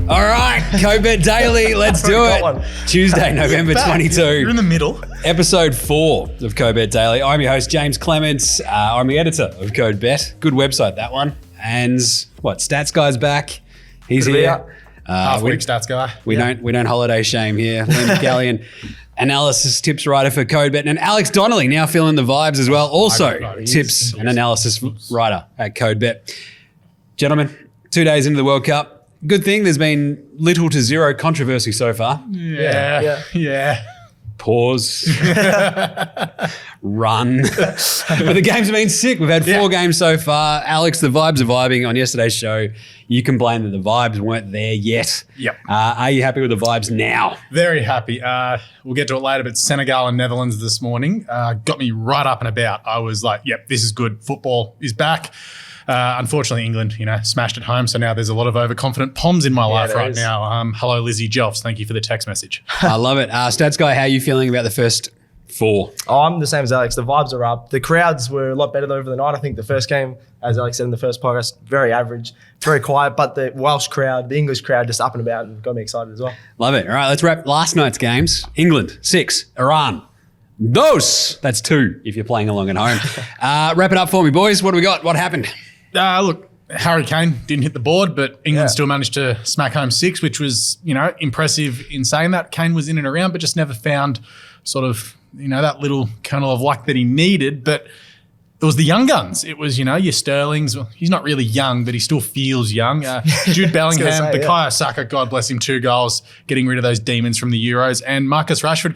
All right, Co-Bet Daily, let's do it. Tuesday, November 22. You're in the middle. Episode 4 of Co-Bet Daily. I'm your host, Jaymz Clements. I'm the editor of Co-Bet. Good website, that one. And what, Stats Guy's back. He's here. Half-week Stats Guy. We don't holiday shame here. Liam McAllion, analysis tips writer for CodeBet, and Alex Donnelly now feeling the vibes as well. Also tips and analysis writer at CodeBet. Gentlemen, 2 days into the World Cup. Good thing there's been little to zero controversy so far. Yeah. Pause. Run. But the games have been sick. We've had 4 games so far. Alex, the vibes are vibing. On yesterday's show, you complained that the vibes weren't there yet. Yep. Are you happy with the vibes now? Very happy. We'll get to it later, but Senegal and Netherlands this morning got me right up and about. I was like, yep, this is good. Football is back. Unfortunately, England, smashed at home. So now there's a lot of overconfident Poms in my life right now. Hello, Lizzie Jelfs. Thank you for the text message. I love it. Stats Guy, how are you feeling about the first 4? Oh, I'm the same as Alex. The vibes are up. The crowds were a lot better over the night. I think the first game, as Alex said in the first podcast, very average, very quiet. But the Welsh crowd, the English crowd, just up and about and got me excited as well. Love it. All right, let's wrap last night's games. England, 6. Iran, dos. That's 2 if you're playing along at home. Wrap it up for me, boys. What do we got? What happened? Look, Harry Kane didn't hit the board, but England still managed to smack home 6, which was, impressive in saying that. Kane was in and around, but just never found sort of, that little kernel of luck that he needed. But it was the young guns. It was, your Sterlings. Well, he's not really young, but he still feels young. Jude Bellingham, Bukayo Saka, God bless him, 2 goals, getting rid of those demons from the Euros. And Marcus Rashford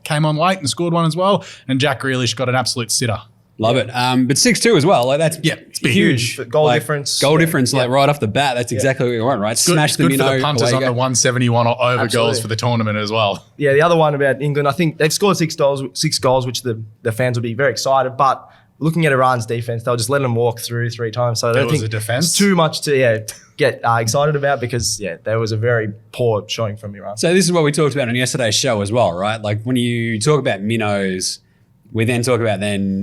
came on late and scored one as well. And Jack Grealish got an absolute sitter. Love it. But 6-2 as well. Like that's it's huge. Goal difference. Goal difference, right off the bat. That's exactly what you want, right? Smash the good for the punters on the 171 or over goals for the tournament as well. Yeah, the other one about England, I think they've scored 6 goals, which the fans will be very excited. But looking at Iran's defense, they'll just let them walk through 3 times. So I don't think it's too much to get excited about because, there was a very poor showing from Iran. So this is what we talked about on yesterday's show as well, right? Like when you talk about minnows, we then talk about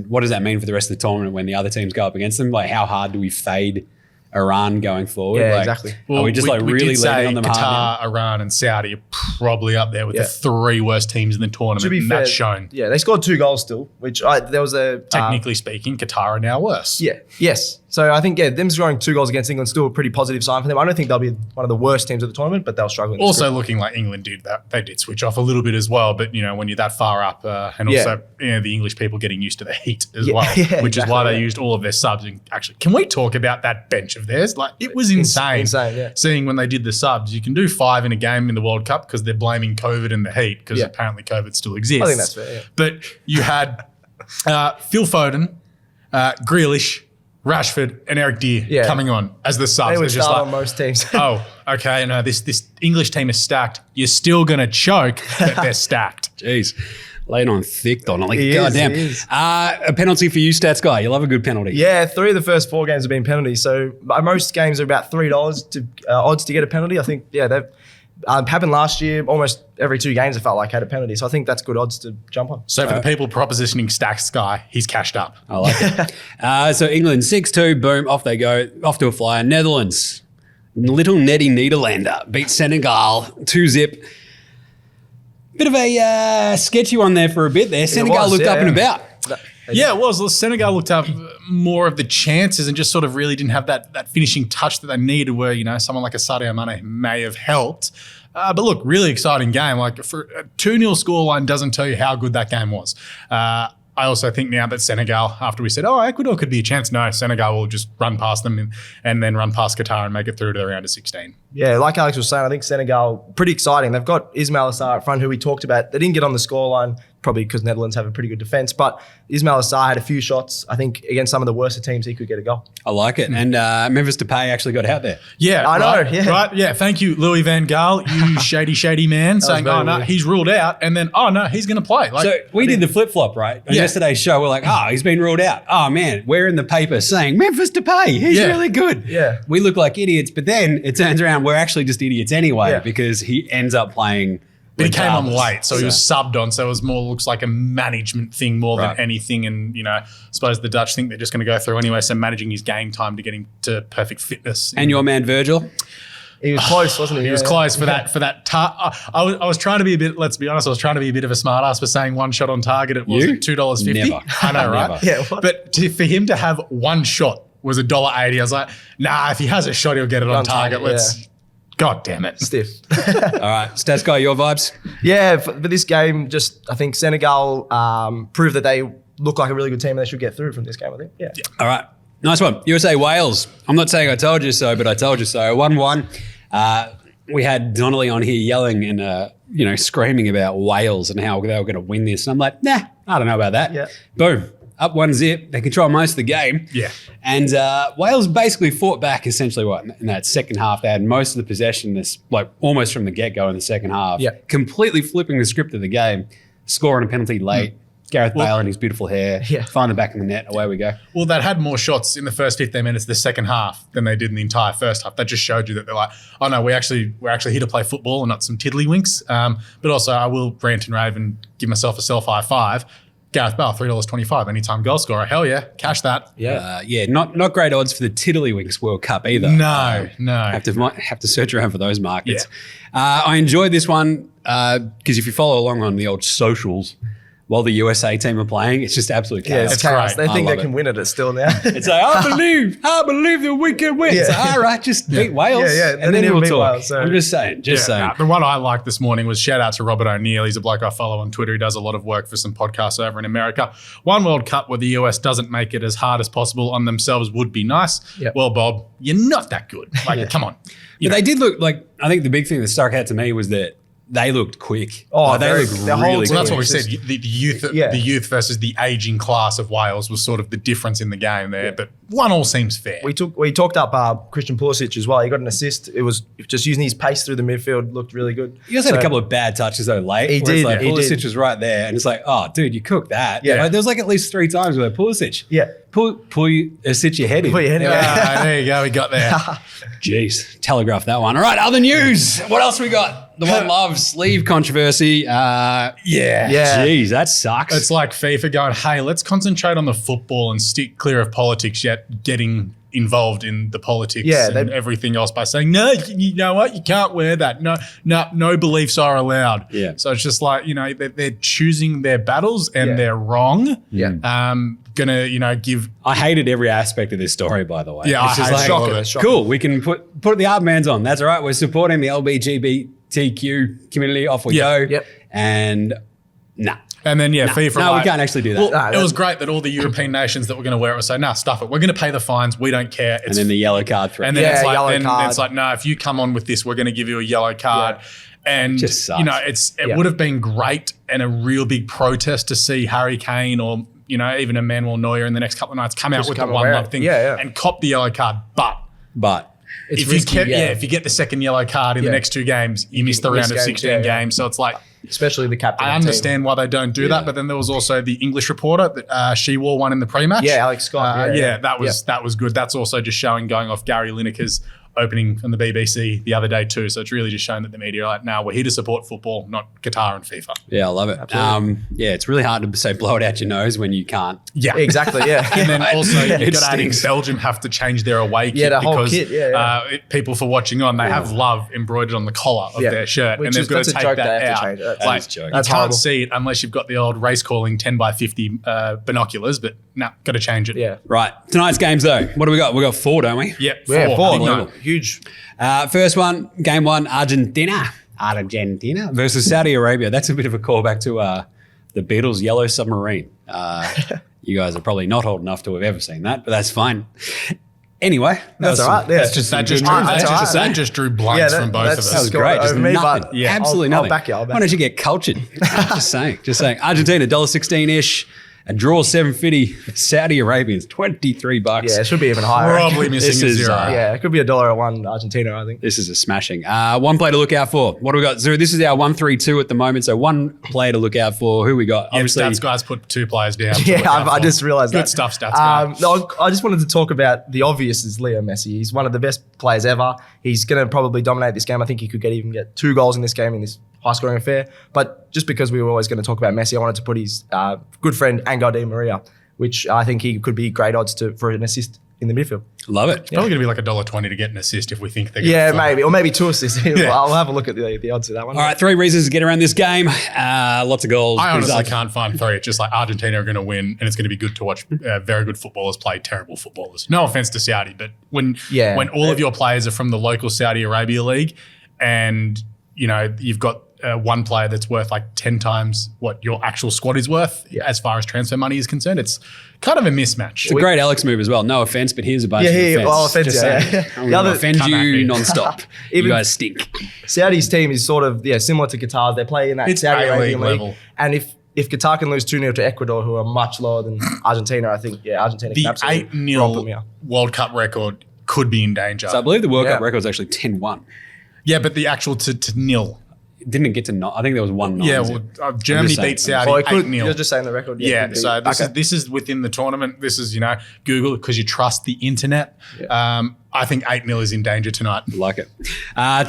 what does that mean for the rest of the tournament when the other teams go up against them? Like how hard do we fade Iran going forward? Yeah, exactly. Well, are we just really leaning on them Qatar, hard? Iran and Saudi are probably up there with the 3 worst teams in the tournament. To be fair, that's shown. Yeah, they scored 2 goals still, which there was a... Technically speaking, Qatar are now worse. Yeah, yes. So I think, them scoring 2 goals against England is still a pretty positive sign for them. I don't think they'll be one of the worst teams of the tournament, but they'll struggle. Also looking like England did that. They did switch off a little bit as well, but, when you're that far up and also the English people getting used to the heat as well, which is why they used all of their subs. And actually, can we talk about that bench of theirs? Like, it was insane seeing when they did the subs. You can do 5 in a game in the World Cup because they're blaming COVID and the heat because apparently COVID still exists. I think that's fair, yeah. But you had Phil Foden, Grealish, Rashford and Eric Dier coming on as the subs. They would start on most teams. Okay. No, this English team is stacked. You're still going to choke, but they're stacked. Jeez. Laying on thick, Donnelly. He Goddamn. is. A penalty for you, Stats Guy. You love a good penalty. Yeah, 3 of the first 4 games have been penalties. So most games are about $3 to odds to get a penalty. I think, they've happened last year. Almost every 2 games, it felt like had a penalty. So I think that's good odds to jump on. So for the people propositioning Stats Guy, he's cashed up. I like it. So England 6-2, boom, off they go, off to a flyer. Netherlands, little Netty Nederlander, beat Senegal 2-0. Bit of a sketchy one there for a bit there. Senegal looked up and about. Yeah, it was. Well, Senegal looked up more of the chances and just sort of really didn't have that finishing touch that they needed where, someone like a Sadio Mane may have helped. But look, really exciting game. Like for a 2-0 scoreline doesn't tell you how good that game was. I also think now that Senegal, after we said, Ecuador could be a chance, no, Senegal will just run past them and then run past Qatar and make it through to the round of 16. Yeah, like Alex was saying, I think Senegal, pretty exciting. They've got Ismail Assar up front, who we talked about. They didn't get on the scoreline, probably because Netherlands have a pretty good defence, but Ismail Assar had a few shots. I think against some of the worst teams, he could get a goal. I like it. And Memphis Depay actually got out there. Yeah, I know. Yeah. Right. Yeah. Thank you, Louis Van Gaal, you shady man, saying, no, he's ruled out. And then, no, he's going to play. So we did the flip-flop, right? On yesterday's show, we're like, he's been ruled out. Oh, man, we're in the paper saying Memphis Depay, he's really good. Yeah. We look like idiots, but then it turns around we're actually just idiots anyway because he ends up playing. But he came on late, so he was subbed on. So it was looks like a management thing more than anything. And, I suppose the Dutch think they're just going to go through anyway. So managing his game time to get him to perfect fitness. And your man, Virgil? He was close, wasn't he? He was close for that. I was trying to be a bit. Let's be honest. I was trying to be a bit of a smart ass for saying one shot on target. It was $2.50. Never. I know, right? Yeah, but for him to have one shot was $1.80. I was like, nah. If he has a shot, he'll get it on target. Let's. God damn it. Stiff. All right, Stats Guy, your vibes? Yeah, for this game, I think Senegal proved that they look like a really good team and they should get through from this game, I think. Yeah. All right, nice one. USA-Wales. I'm not saying I told you so, but I told you so. 1-1. We had Donnelly on here yelling and, screaming about Wales and how they were going to win this. And I'm like, nah, I don't know about that. Yeah. Boom. Up 1-0. They control most of the game. Yeah. And Wales basically fought back essentially in that second half. They had most of the possession, almost from the get-go in the second half. Yeah. Completely flipping the script of the game, scoring a penalty late. Gareth Bale and his beautiful hair. Yeah. Find it back in the net. Away we go. Well, they'd had more shots in the first 15 minutes of the second half than they did in the entire first half. That just showed you that they're like, oh no, we're actually here to play football and not some tiddlywinks. But also, I will rant and rave and give myself a self high five. Gareth Bale, $3.25, anytime goal scorer. Hell yeah, cash that. Yeah. Not great odds for the Tiddlywinks World Cup either. No. Have to search around for those markets. Yeah. I enjoyed this one because if you follow along on the old socials, while the USA team are playing, it's just absolute chaos. Yeah, it's chaos. great. They think they can win it still now. It's like, I believe that we can win. It's like, all right, just beat Wales. Yeah. And then we'll talk. Wales, so. I'm just saying. The one I liked this morning was shout out to Robert O'Neill. He's a bloke I follow on Twitter. He does a lot of work for some podcasts over in America. One World Cup where the US doesn't make it as hard as possible on themselves would be nice. Yep. Well, Bob, you're not that good. Come on. But they did look like, I think the big thing that stuck out to me was that they looked quick. They looked really So that's what we quick. said. The youth versus the aging class of Wales was sort of the difference in the game there. But one all seems fair. We talked up Christian Pulisic as well. He got an assist. It was just using his pace through the midfield, looked really good. He also had a couple of bad touches though late. He did. Like, Pulisic was right there, and it's like, oh, dude, you cooked that. Yeah. Like, there was like at least 3 times where Pulisic. Yeah. Sit your head in. Put your head in. There you go. We got there. Jeez, telegraph that one. All right, other news. What else we got? The One Love sleeve controversy. Yeah. Jeez, that sucks. It's like FIFA going, hey, let's concentrate on the football and stick clear of politics, yet getting involved in the politics and everything else by saying, no, you know what? You can't wear that. No beliefs are allowed. Yeah. So it's just like, they're choosing their battles and they're wrong. Yeah. Gonna, give. I hated every aspect of this story, by the way. Yeah, it's just shocking. Cool. We can put the armbands on. That's all right. We're supporting the LGBTQ community. Off we go. Yep. And nah. And then, FIFA. No, we can't actually do that. Well, it was great that all the European nations that were going to wear it were saying, nah, stuff it. We're going to pay the fines. We don't care. And then the yellow card threat. And then it's like, no, if you come on with this, we're going to give you a yellow card. Yeah. And, just sucks. It would have been great and a real big protest to see Harry Kane or, even Emmanuel Neuer in the next couple of nights come out with the One Love thing and cop the yellow card. But it's risky, if you get the second yellow card in the next 2 games, you miss the round of 16 games. So it's like, especially the captain. I understand why they don't do that, but then there was also the English reporter that she wore one in the pre-match. Yeah, Alex Scott. That was good. That's also just showing going off Gary Lineker's opening on the BBC the other day too. So it's really just showing that the media are like, no, we're here to support football, not Qatar and FIFA. Yeah, I love it. It's really hard to say blow it out your nose when you can't. Yeah, exactly. Yeah. And then also you've got adding Belgium have to change their away kit the whole because kit, people for watching on, they have love embroidered on the collar of their shirt. Which and they've got to take that out. That's you can't see it unless you've got the old race calling 10x50 binoculars, but got to change it. Yeah. Right. Tonight's games though. What do we got? We got 4, don't we? Yep. 4. Huge. First one, game 1, Argentina versus Saudi Arabia. That's a bit of a callback to the Beatles' Yellow Submarine. You guys are probably not old enough to have ever seen that, but that's fine. Anyway, that's all right. Yeah. That just drew blanks from both of us. That was great. Just nothing. Absolutely nothing. I'll back you. Why don't you get cultured? Just saying. Argentina, $1.16-ish. A draw $7.50. Saudi Arabians, $23. Yeah, it should be even higher. Probably missing a zero. It could be $1 Argentina, I think. This is a smashing. One play to look out for. What do we got? So this is our 1-3-2 at the moment. So one play to look out for. Who we got? Obviously, Stats Guys put 2 players down. I just realised that. Good stuff, Stats Guys. I just wanted to talk about the obvious is Leo Messi. He's one of the best players ever. He's going to probably dominate this game. I think he could even get 2 goals in this game in this high-scoring affair. But just because we were always going to talk about Messi, I wanted to put his good friend Angel Di Maria, which I think he could be great odds for an assist in the midfield. Love it. It's probably going to be like $1.20 to get an assist if we think they're going Yeah, to maybe. Or maybe 2 assists. I'll have a look at the odds of that one. All right, 3 reasons to get around this game. Lots of goals. I honestly can't find 3. It's just like Argentina are going to win, and it's going to be good to watch very good footballers play terrible footballers. No offense to Saudi, but when all of your players are from the local Saudi Arabia league, and you've got one player that's worth like 10 times what your actual squad is worth as far as transfer money is concerned, it's kind of a mismatch. It's a great Alex move as well. No offense, but here's a bunch of offense. Well, offense, Just saying. I'm going to offend you non-stop. You guys stink. Saudi's team is sort of similar to Qatar's. They play in that Saudi Arabian league. Level. And if Qatar can lose 2-0 to Ecuador, who are much lower than Argentina, I think, Argentina can absolutely romp them here. World Cup record could be in danger. So I believe the World Cup record is actually 10-1. Yeah, but the actual to nil. Didn't it get to 9? I think there was 1-9. Yeah, well, Germany beat Saudi 8-0. You're just saying the record. Yeah, so this is within the tournament. This is, Google because you trust the internet. Yeah. I think 8-0 is in danger tonight. Like it.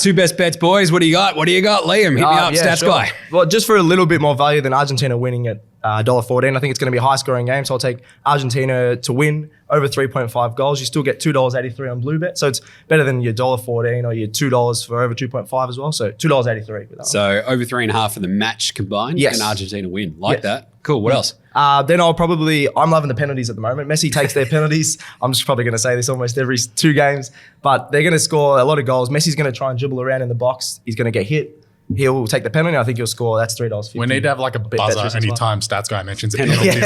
2 best bets, boys. What do you got? Liam, hit me up, stats guy. Well, just for a little bit more value than Argentina winning at $1.14, I think it's going to be a high-scoring game, so I'll take Argentina to win over 3.5 goals. You still get $2.83 on Blue Bet, so it's better than your $1.14 or your $2 for over 2.5 as well, so $2.83 with that So over 3.5 for the match combined, and Argentina win. Like that. Cool. What else? Then I'm loving the penalties at the moment. Messi takes their penalties. I'm just probably going to say this almost every 2 games, but they're going to score a lot of goals. Messi's going to try and dribble around in the box. He's going to get hit. He'll take the penalty. I think he'll score. That's $3.50. We need to have like a buzzer anytime Stats Guy mentions a penalty.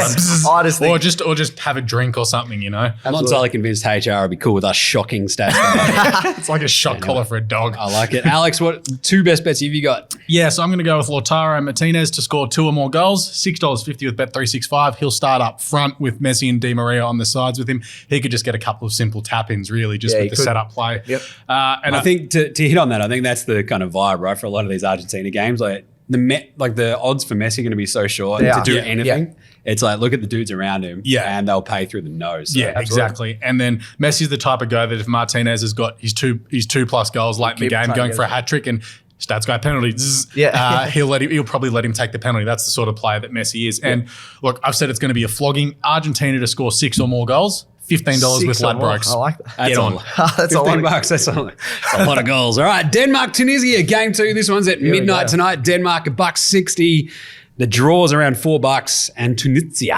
Or just have a drink or something, I'm not entirely convinced HR will be cool with us shocking Stats Guy. It's like a shock collar for a dog. I like it. Alex, what 2 best bets have you got? Yeah, so I'm going to go with Lautaro Martinez to score 2 or more goals. $6.50 with Bet365. He'll start up front with Messi and Di Maria on the sides with him. He could just get a couple of simple tap-ins, really, just with the setup play. Yep. And I think to hit on that, I think that's the kind of vibe, right, for a lot of these Argentina games. Like the odds for Messi are going to be so short to do anything. Yeah. It's like, look at the dudes around him, and they'll pay through the nose. So exactly. And then Messi's the type of guy that if Martinez has got his 2+ goals late in the game, going for a hat trick and Stats Guy penalty, he'll probably let him take the penalty. That's the sort of player that Messi is. And look, I've said it's going to be a flogging. Argentina to score 6 or more goals. $15 with Ladbrokes. I like that. That's on. That's $15. That's a lot of goals. All right, Denmark-Tunisia, game 2. This one's at midnight tonight. Denmark $1.60. The draw's around $4, and Tunisia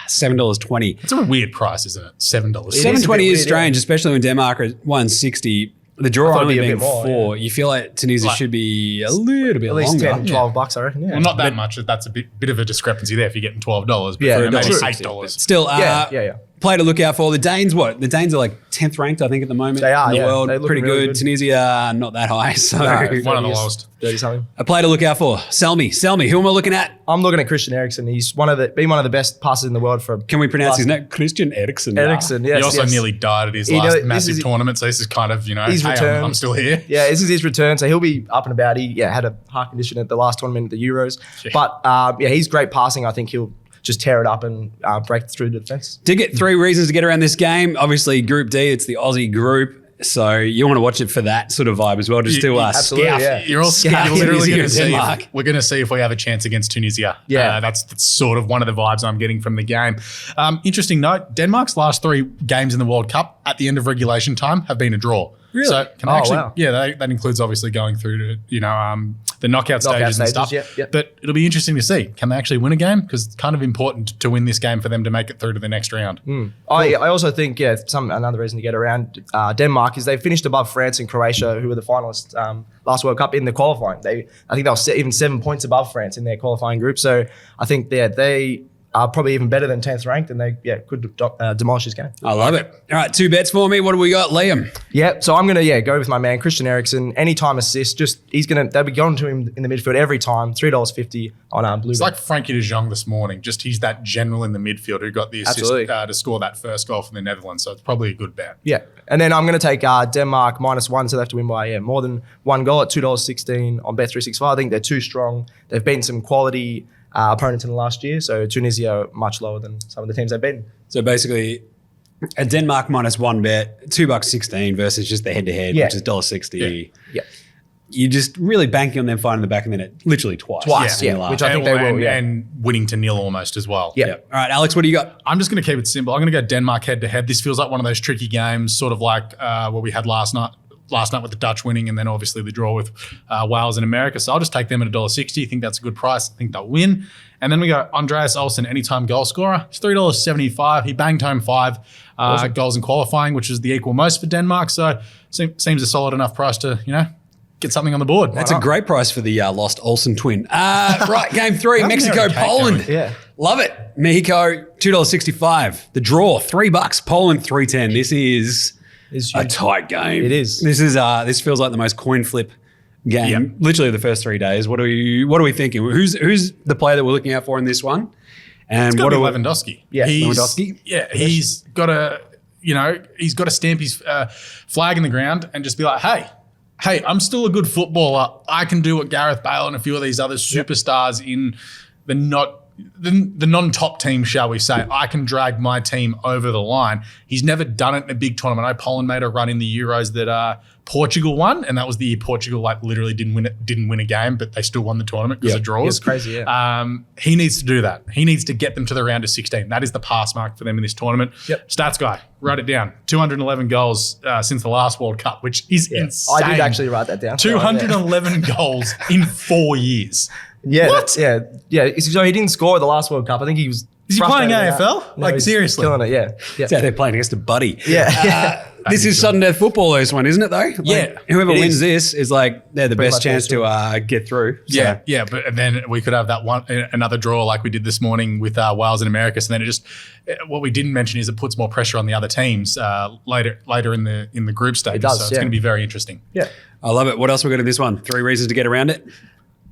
$7.20. It's a weird price, isn't it? $7. $7.20 is strange, especially when Denmark are $1.60. The draw only being 4. You feel like Tunisia should be a little bit at least longer. $10, $12, I reckon. Yeah. Well, not that much. That's a bit of a discrepancy there if you're getting $12. But maybe $8. Still, play to look out for. The Danes, the Danes are like 10th ranked, I think, at the moment. They are, in the world. They look pretty really good. Tunisia, not that high. So one of the lowest. 30-something. A play to look out for. Sell me. Who am I looking at? I'm looking at Christian Eriksen. He's been one of the best passers in the world for. Can we pronounce his name? Christian Eriksen. Eriksen, yes. He also nearly died at his last massive tournament, so this is kind of, his return. I'm still here. Yeah, this is his return, so he'll be up and about. He had a heart condition at the last tournament at the Euros. Yeah. But he's great passing. I think he'll just tear it up and break through the defence. Did get 3 reasons to get around this game. Obviously, Group D, it's the Aussie group. So you want to watch it for that sort of vibe as well, just to scout. Yeah. You're all scout. You're literally going to see. We're going to see if we have a chance against Tunisia. Yeah, that's sort of one of the vibes I'm getting from the game. Interesting note: Denmark's last 3 games in the World Cup at the end of regulation time have been a draw. Really? So that includes obviously going through to the knockout stages and stuff. Yep. But it'll be interesting to see, can they actually win a game? Because it's kind of important to win this game for them to make it through to the next round. Cool. I also think another reason to get around Denmark is they finished above France and Croatia, who were the finalists last World Cup in the qualifying. I think they were even 7 points above France in their qualifying group. So I think they are probably even better than 10th ranked, and they could demolish this game. I love it. All right, 2 bets for me. What do we got, Liam? Yeah, so I'm going to go with my man Christian Eriksen. Anytime assist, they'll be going to him in the midfield every time. $3.50 on Blue. It's like Frankie de Jong this morning. Just he's that general in the midfield who got the assist to score that first goal for the Netherlands. So it's probably a good bet. Yeah, and then I'm going to take Denmark -1, so they have to win by more than 1 goal at $2.16 on Bet365. I think they're too strong. They've beaten some quality opponents in the last year, so Tunisia are much lower than some of the teams they've beaten. So basically, a Denmark -1 bet, $2.16 versus just the head-to-head, which is $1.60. Yeah. you're just really banking on them finding the back of the net literally twice. Which I think they will. And winning to nil almost as well. Yeah. All right, Alex, what do you got? I'm just going to keep it simple. I'm going to go Denmark head-to-head. This feels like one of those tricky games, sort of like what we had last night with the Dutch winning and then obviously the draw with Wales and America. So I'll just take them at $1.60. I think that's a good price. I think they'll win. And then we go Andreas Olsen, anytime goal scorer. It's $3.75. He banged home 5 goals in qualifying, which is the equal most for Denmark. So seems a solid enough price to, get something on the board. That's a great price for the lost Olsen twin. Right, game 3, Mexico-Poland. Yeah. Love it. Mexico, $2.65. The draw, $3. Poland, $3.10. This is a tight game. It is. This feels like the most coin flip game. Literally the first 3 days. What are we thinking? Who's the player that we're looking out for in this one? And what are Lewandowski? Yeah, Lewandowski. Yeah, he's got to stamp his flag in the ground and just be like, hey, I'm still a good footballer. I can do what Gareth Bale and a few of these other superstars in the non-top team, shall we say. I can drag my team over the line. He's never done it in a big tournament. I know Poland made a run in the Euros that Portugal won, and that was the year Portugal literally didn't win a game, but they still won the tournament because of draws. It's crazy, yeah. He needs to do that. He needs to get them to the round of 16. That is the pass mark for them in this tournament. Yep. Stats guy, write it down. 211 goals since the last World Cup, which is insane. I did actually write that down. 211 goals in 4 years. Yeah. What? Yeah. So he didn't score at the last World Cup. I think he was. Is he playing AFL? No, seriously? Killing it, yeah. That's how they're playing against a buddy. Yeah. This is sudden death football, this one, isn't it, though? Whoever wins this is they're the best chance to get through. So. Yeah, but then we could have that another draw like we did this morning with Wales and America. So then what we didn't mention is it puts more pressure on the other teams later in the group stage. It does, so it's going to be very interesting. Yeah. I love it. What else we got in this one? 3 reasons to get around it.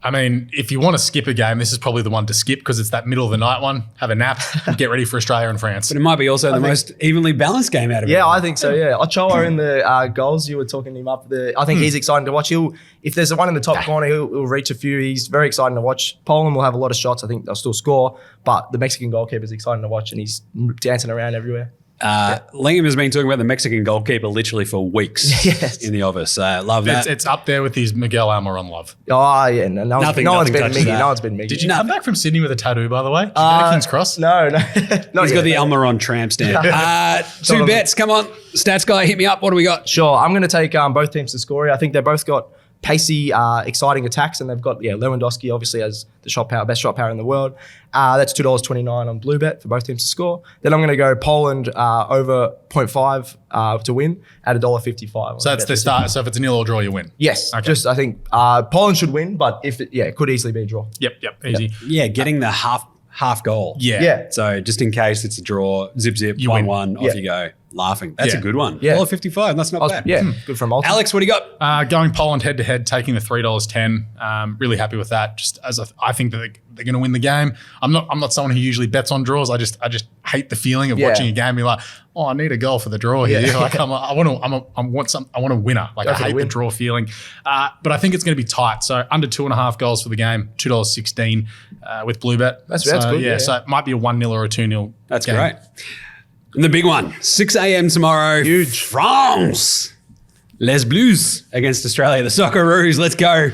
I mean, if you want to skip a game, this is probably the one to skip because it's that middle of the night one. Have a nap, get ready for Australia and France. But it might be also the most evenly balanced game out of it. Yeah, I think so, yeah. Ochoa in the goals, you were talking him up. I think he's exciting to watch. If there's one in the top corner, he'll reach a few. He's very exciting to watch. Poland will have a lot of shots. I think they'll still score. But the Mexican goalkeeper is exciting to watch and he's dancing around everywhere. Liam has been talking about the Mexican goalkeeper literally for weeks in the office. Love that. It's up there with his Miguel Almiron love. Oh, yeah. No one's been Miggy. No one's been Miggy. Did you come back from Sydney with a tattoo, by the way? Did you go to King's Cross? No. He's got the Almiron tramp stamp. 2 bets. Come on. Stats guy, hit me up. What do we got? Sure. I'm going to take both teams to score. I think they've both got pacey, exciting attacks, and they've got Lewandowski obviously as the best shot power in the world. That's $2.29 on Blue Bet for both teams to score. Then I'm going to go Poland over 0.5 to win at $1.55. So that's the start. So if it's a nil or draw, you win. Yes. Okay. I think Poland should win, but it could easily be a draw. Yep. Easy. Yeah, getting the half goal. Yeah. So just in case it's a draw, zip, 1-1, off you go. Laughing. That's a good one. Yeah. $1.55. That's not bad. Yeah. Good from Malta. Alex, what do you got? Going Poland head to head, taking the $3.10. Really happy with that. Just as I think that they're going to win the game. I'm not someone who usually bets on draws. I just hate the feeling of watching a game and be like, oh, I need a goal for the draw here. Like I want a winner. Like I hate the draw feeling. But I think it's going to be tight. So under 2.5 goals for the game, $2.16 with Blue Bet. That's good. Yeah. So it might be a 1-0 or a 2-0. That's great. And the big one, 6 a.m. tomorrow. Huge. France. Les Bleus against Australia. The Socceroos. Let's go.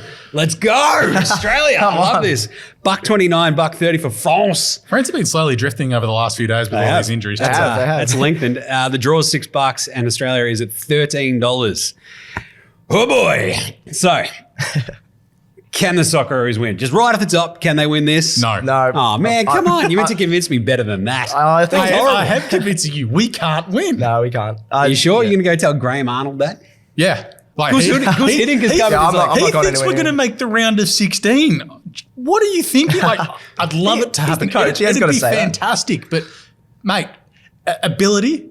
Australia. I love this. $1.29, $1.30 for France. France have been slowly drifting over the last few days with all these injuries. That's lengthened. The draw is $6 and Australia is at $13. Oh boy. So, can the Socceroos win? Just right off the top, can they win this? No. Oh, man, come on. You meant to convince me better than that. I think I have convinced you we can't win. No, we can't. Are you sure you're going to go tell Graham Arnold that? Yeah. Like Who's hitting? Because he thinks we're going to make the round of 16. What are you thinking? Like, I'd love it to happen. Coach, it'd be fantastic. But, mate, ability,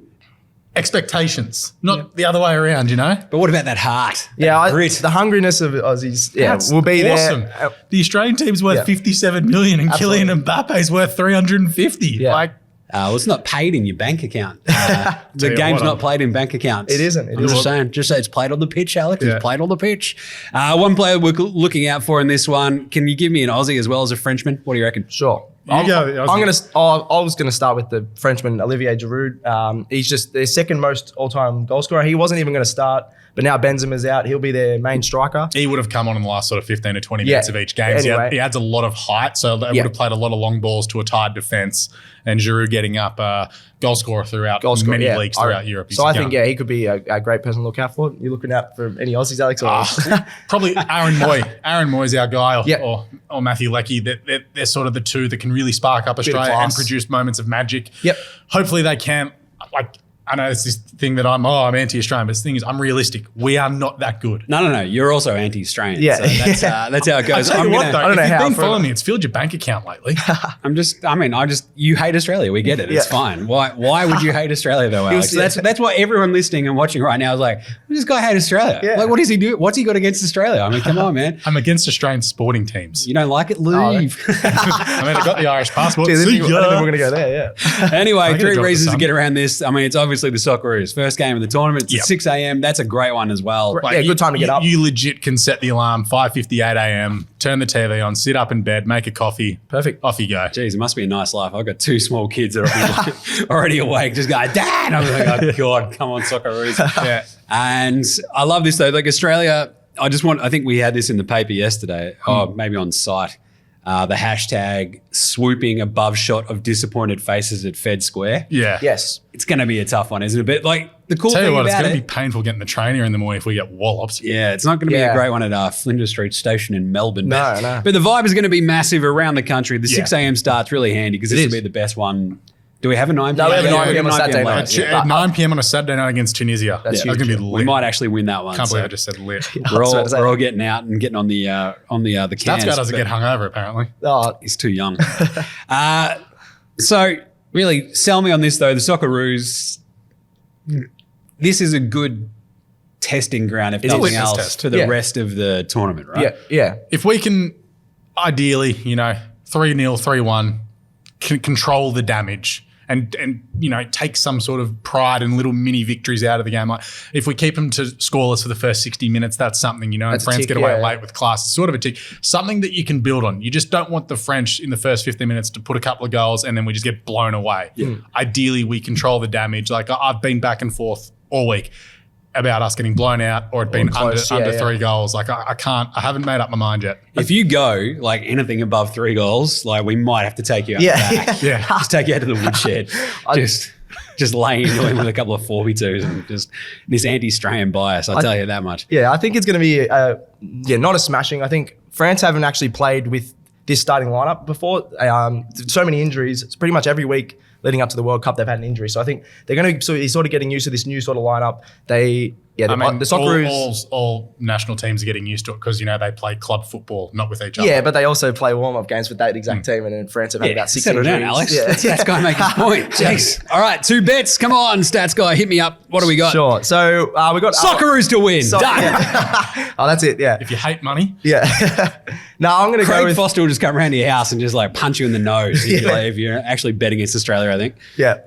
expectations, not the other way around, But what about that heart? Yeah, grit? The hungriness of Aussies, will be awesome. there. The Australian team's worth $57 million and Kylian Mbappe's worth $350. Yeah. Like, well, it's not paid in your bank account. The game's not played in bank accounts. It isn't. I'm just saying. Just say it's played on the pitch, Alex. It's played on the pitch. One player we're looking out for in this one. Can you give me an Aussie as well as a Frenchman? What do you reckon? Sure. I was gonna start with the Frenchman Olivier Giroud. He's just their second most all-time goal scorer. He wasn't even going to start, but now Benzema's out. He'll be their main striker. He would have come on in the last sort of 15 to 20 minutes of each game. Anyway. He adds a lot of height, so they would have played a lot of long balls to a tired defence. And Giroud getting up goal scorer throughout many leagues throughout Europe. So I think he could be a great person to look out for. You looking out for any Aussies, Alex? Probably Aaron Moy. Aaron Moy's our guy, or Matthew Leckie. They're sort of the two that can really spark up Australia and produce moments of magic. Yep. Hopefully they can. I know it's this thing that I'm anti-Australian, but the thing is, I'm realistic. We are not that good. No. You're also anti-Australian. Yeah. So that's how it goes. I don't know how. If you've been following me, it's filled your bank account lately. You hate Australia. We get it. It's fine. Why would you hate Australia though, Alex? That's why everyone listening and watching right now is like, this guy hate Australia. Yeah. Like, what does he do? What's he got against Australia? I mean, come on, man. I'm against Australian sporting teams. You don't like it? Leave. I got the Irish passport. I didn't think we're going to go there, Anyway, 3 reasons to get around this. I mean, it's obviously the Socceroos. First game of the tournament. It's at 6 a.m. That's a great one as well. Good time to get up. You legit can set the alarm 5:58 a.m., turn the TV on, sit up in bed, make a coffee. Perfect. Off you go. Geez, it must be a nice life. I've got 2 small kids that are already awake, just going, Dad! I'm like, oh, God, come on, Socceroos. Yeah. And I love this, though. Like, Australia, I think we had this in the paper yesterday, or maybe on site. The hashtag swooping above shot of disappointed faces at Fed Square. Yeah. Yes. It's going to be a tough one, isn't it? But like the cool Tell thing you what, about it's going to be painful getting the trainer in the morning if we get walloped. Yeah, it's not going to be a great one at Flinders Street Station in Melbourne. No. But the vibe is going to be massive around the country. The 6 a.m. start's really handy because this will be the best one. Do we have a 9 p.m.? No, we have a 9 p.m. on Saturday night. At 9 p.m. on a Saturday night against Tunisia. That's going to be lit. We might actually win that one. Can't believe I just said lit. We're all getting out and getting on the cans. That guy doesn't get hungover, apparently. Oh, he's too young. So really, sell me on this though. The Socceroos, this is a good testing ground, if nothing else, for the rest of the tournament, right? Yeah. If we can, ideally, 3-0, 3-1, control the damage. And take some sort of pride and little mini victories out of the game. Like if we keep them to scoreless for the first 60 minutes, that's something, and France get away late with class. It's sort of a tick. Something that you can build on. You just don't want the French in the first 15 minutes to put a couple of goals and then we just get blown away. Yeah. Ideally, we control the damage. Like I've been back and forth all week about us getting blown out or it being under 3 goals. Like I haven't made up my mind yet. If you go like anything above 3 goals, like we might have to take you out back. Yeah. Just take you out to the woodshed. just lay into him with a couple of 4v2s and just this anti-Australian bias, I'll tell you that much. Yeah, I think it's going to be not a smashing. I think France haven't actually played with this starting lineup before. So many injuries. It's pretty much every week leading up to the World Cup, they've had an injury. So I think they're going to be sort of getting used to this new sort of lineup. The Socceroos, all national teams are getting used to it because they play club football, not with each other. Yeah, but they also play warm-up games with that exact team, and in France have had about 6 injuries. Settle down, Alex. Yeah. Stats guy make his point. Jeez. All right, 2 bets. Come on, stats guy, hit me up. What do we got? Sure. So we got Socceroos to win. Done. Yeah. Oh, that's it. Yeah. If you hate money. Yeah. No, I'm going to go with Foster will just come around to your house and just like punch you in the nose if you're actually betting against Australia, I think. Yeah.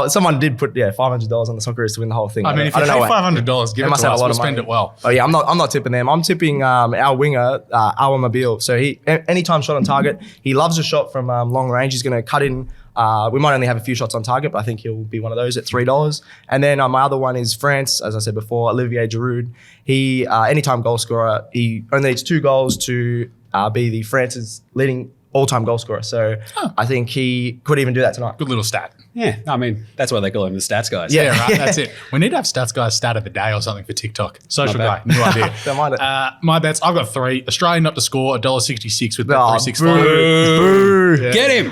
Someone did put $500 on the Socceroos to win the whole thing. I mean, if you pay $500, give it to us. We'll spend it well. Oh yeah, I'm not tipping them. I'm tipping our winger, Awa Mobile. So he anytime shot on target, he loves a shot from long range. He's going to cut in. We might only have a few shots on target, but I think he'll be one of those at $3. And then my other one is France, as I said before, Olivier Giroud. He anytime goal scorer. He only needs 2 goals to be the France's leading all-time goal scorer. So I think he could even do that tonight. Good little stat. Yeah, I mean, that's why they call him the stats guys. Yeah, right. That's it. We need to have stats guys stat of the day or something for TikTok. Social guy, new idea. Don't mind it. My bets, I've got 3. Australia not to score, $1.66 with $3.65. Boo. Yeah. Get him.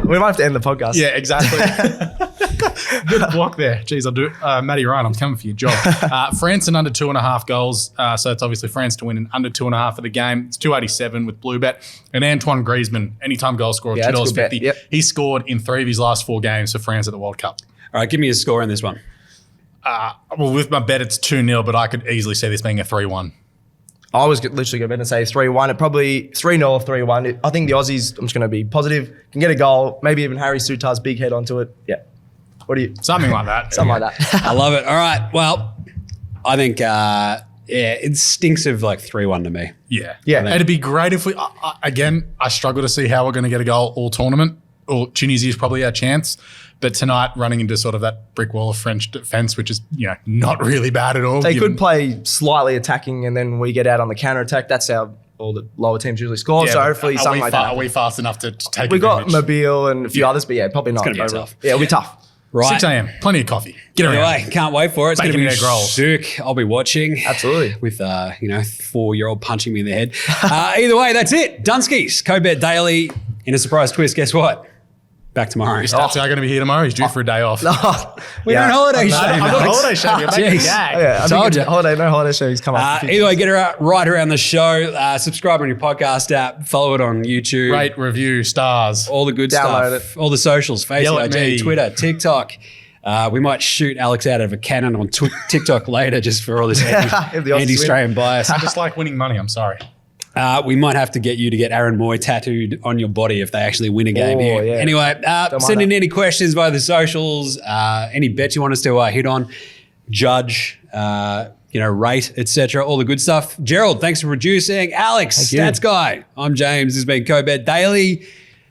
We might have to end the podcast. Yeah, exactly. Good block there. Jeez, I'll do it. Matty Ryan, I'm coming for your job. France and under 2.5 goals. So it's obviously France to win and under 2.5 of the game. It's 287 with Blue Bet. And Antoine Griezmann, anytime goal scorer, $2.50. Yep. He scored in 3 of his last 4 games for France at the World Cup. All right, give me a score in this one. Well, with my bet, it's 2-0, but I could easily see this being a 3-1. I was literally going to say 3-1. It probably 3-0 or 3-1. I think the Aussies, I'm just going to be positive, can get a goal, maybe even Harry Souttar's big head onto it. Yeah. What do you? Something like that. Something like that. I love it. All right. Well, I think Yeah, it stinks of like 3-1 to me. Yeah. Yeah. It'd be great if we, again, I struggle to see how we're going to get a goal all tournament. Or Tunisia is probably our chance. But tonight, running into sort of that brick wall of French defence, which is, not really bad at all. They could play slightly attacking and then we get out on the counter-attack. That's how all the lower teams usually score. So hopefully something like that. Are we fast enough to take We got advantage? Mobile and a few others, but probably not. It's going to be tough. Yeah, it'll be tough. Right. 6 a.m. Plenty of coffee. Get around. Anyway, can't wait for it. It's going to Bacon be and egg rolls. sick. I'll be watching. Absolutely. With, 4-year-old punching me in the head. Either way, that's it. Dunskies, Cobet Daily. In a surprise twist, guess what? Back tomorrow. Your stats are going to be here tomorrow. He's due for a day off. We're on holiday, Shane. I'm on holiday, Shane. You're making a Jeez. gag. Yeah, Told you. no holiday shows come up. Either way, get it right around the show. Subscribe on your podcast app. Follow it on YouTube. Rate, review, stars. All the good Download stuff. All the socials. Yell Facebook, at me. IG, Twitter, TikTok. We might shoot Alex out of a cannon on TikTok later just for all this anti-Australian bias. I just like winning money. I'm sorry. We might have to get you to get Aaron Moy tattooed on your body if they actually win a game here. Yeah. Anyway, send in any questions via the socials, any bets you want us to hit on, judge, rate, etc. All the good stuff. Gerald, thanks for producing. Alex, Stats Guy. I'm James. This has been Cobet Daily.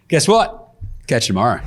Guess what? Catch you tomorrow.